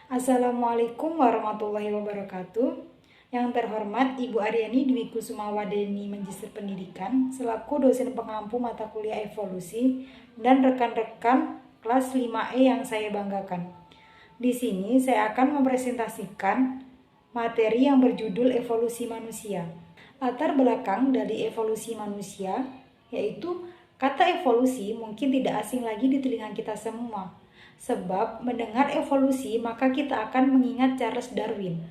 Assalamualaikum warahmatullahi wabarakatuh. Yang terhormat Ibu Aryani Dwi Kusumawadeni Magister Pendidikan selaku dosen pengampu mata kuliah evolusi dan rekan-rekan kelas 5E yang saya banggakan. Di sini saya akan mempresentasikan materi yang berjudul evolusi manusia. Latar belakang dari evolusi manusia yaitu kata evolusi mungkin tidak asing lagi di telinga kita semua. Sebab mendengar evolusi maka kita akan mengingat Charles Darwin.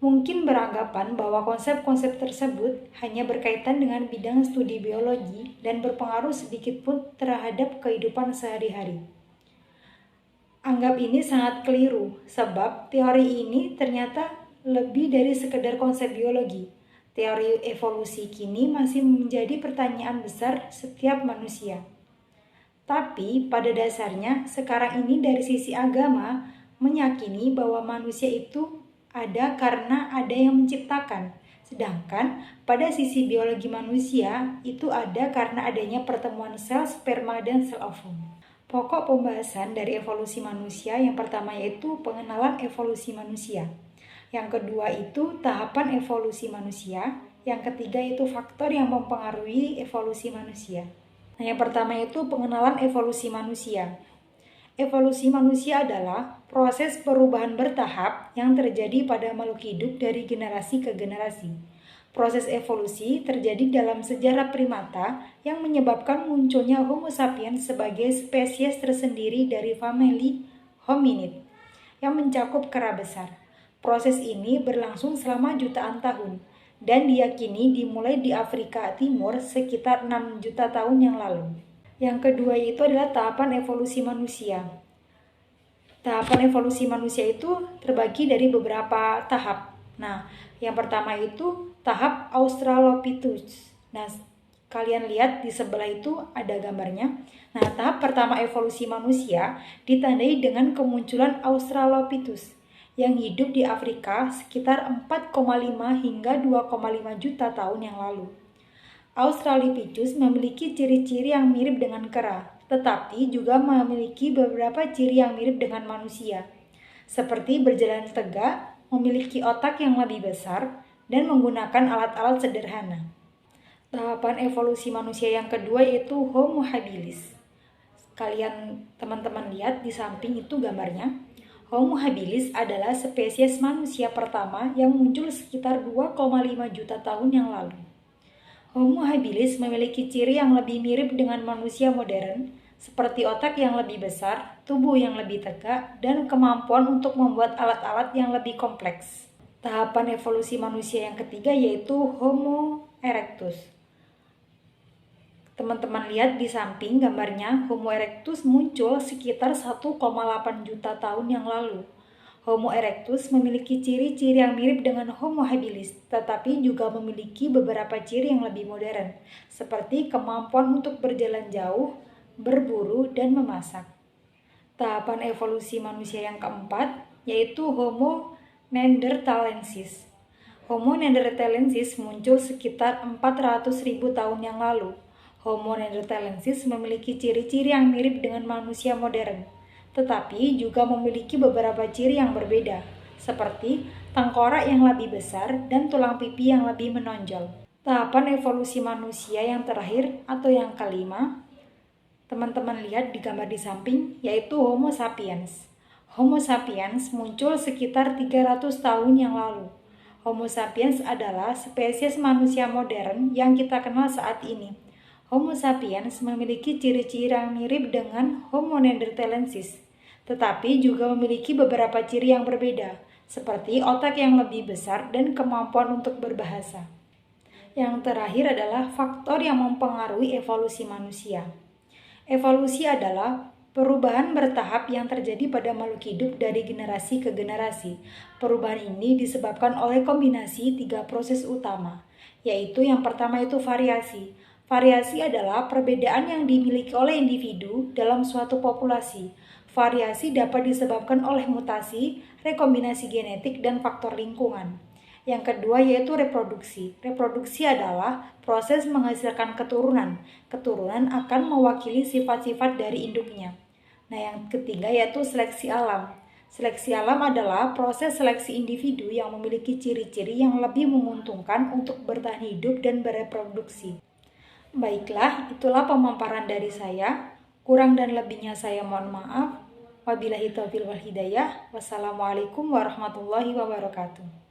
Mungkin beranggapan bahwa konsep-konsep tersebut hanya berkaitan dengan bidang studi biologi dan berpengaruh sedikit pun terhadap kehidupan sehari-hari. Anggap ini sangat keliru, sebab teori ini ternyata lebih dari sekedar konsep biologi. Teori evolusi kini masih menjadi pertanyaan besar setiap manusia. Tapi pada dasarnya sekarang ini dari sisi agama meyakini bahwa manusia itu ada karena ada yang menciptakan. Sedangkan pada sisi biologi manusia itu ada karena adanya pertemuan sel sperma dan sel ovum. Pokok pembahasan dari evolusi manusia yang pertama yaitu pengenalan evolusi manusia. Yang kedua itu tahapan evolusi manusia. Yang ketiga itu faktor yang mempengaruhi evolusi manusia. Nah, yang pertama itu pengenalan evolusi manusia. Evolusi manusia adalah proses perubahan bertahap yang terjadi pada makhluk hidup dari generasi ke generasi. Proses evolusi terjadi dalam sejarah primata yang menyebabkan munculnya Homo sapiens sebagai spesies tersendiri dari famili hominid yang mencakup kera besar. Proses ini berlangsung selama jutaan tahun dan diyakini dimulai di Afrika Timur sekitar 6 juta tahun yang lalu. Yang kedua itu adalah tahapan evolusi manusia. Tahapan evolusi manusia itu terbagi dari beberapa tahap. Nah, yang pertama itu tahap Australopithecus. Nah, kalian lihat di sebelah itu ada gambarnya. Nah, tahap pertama evolusi manusia ditandai dengan kemunculan Australopithecus yang hidup di Afrika sekitar 4,5 hingga 2,5 juta tahun yang lalu. Australopithecus memiliki ciri-ciri yang mirip dengan kera, tetapi juga memiliki beberapa ciri yang mirip dengan manusia, seperti berjalan tegak, memiliki otak yang lebih besar, dan menggunakan alat-alat sederhana. Tahapan evolusi manusia yang kedua yaitu Homo habilis. Kalian teman-teman lihat di samping itu gambarnya. Homo habilis adalah spesies manusia pertama yang muncul sekitar 2,5 juta tahun yang lalu. Homo habilis memiliki ciri yang lebih mirip dengan manusia modern, seperti otak yang lebih besar, tubuh yang lebih tegak, dan kemampuan untuk membuat alat-alat yang lebih kompleks. Tahapan evolusi manusia yang ketiga yaitu Homo erectus. Teman-teman lihat di samping gambarnya, Homo erectus muncul sekitar 1,8 juta tahun yang lalu. Homo erectus memiliki ciri-ciri yang mirip dengan Homo habilis, tetapi juga memiliki beberapa ciri yang lebih modern, seperti kemampuan untuk berjalan jauh, berburu, dan memasak. Tahapan evolusi manusia yang keempat yaitu Homo neanderthalensis. Homo neanderthalensis muncul sekitar 400.000 tahun yang lalu. Homo neanderthalensis memiliki ciri-ciri yang mirip dengan manusia modern, tetapi juga memiliki beberapa ciri yang berbeda, seperti tengkorak yang lebih besar dan tulang pipi yang lebih menonjol. Tahapan evolusi manusia yang terakhir atau yang kelima, teman-teman lihat di gambar di samping, yaitu Homo sapiens. Homo sapiens muncul sekitar 300 tahun yang lalu. Homo sapiens adalah spesies manusia modern yang kita kenal saat ini. Homo sapiens memiliki ciri-ciri yang mirip dengan Homo neanderthalensis, tetapi juga memiliki beberapa ciri yang berbeda, seperti otak yang lebih besar dan kemampuan untuk berbahasa. Yang terakhir adalah faktor yang mempengaruhi evolusi manusia. Evolusi adalah perubahan bertahap yang terjadi pada makhluk hidup dari generasi ke generasi. Perubahan ini disebabkan oleh kombinasi 3 proses utama, yaitu yang pertama itu variasi. Variasi adalah perbedaan yang dimiliki oleh individu dalam suatu populasi. Variasi dapat disebabkan oleh mutasi, rekombinasi genetik, dan faktor lingkungan. Yang kedua yaitu reproduksi. Reproduksi adalah proses menghasilkan keturunan. Keturunan akan mewakili sifat-sifat dari induknya. Nah, yang ketiga yaitu seleksi alam. Seleksi alam adalah proses seleksi individu yang memiliki ciri-ciri yang lebih menguntungkan untuk bertahan hidup dan bereproduksi. Baiklah, itulah pemaparan dari saya. Kurang dan lebihnya saya mohon maaf. Wabillahi taufiq wal hidayah. Wassalamualaikum warahmatullahi wabarakatuh.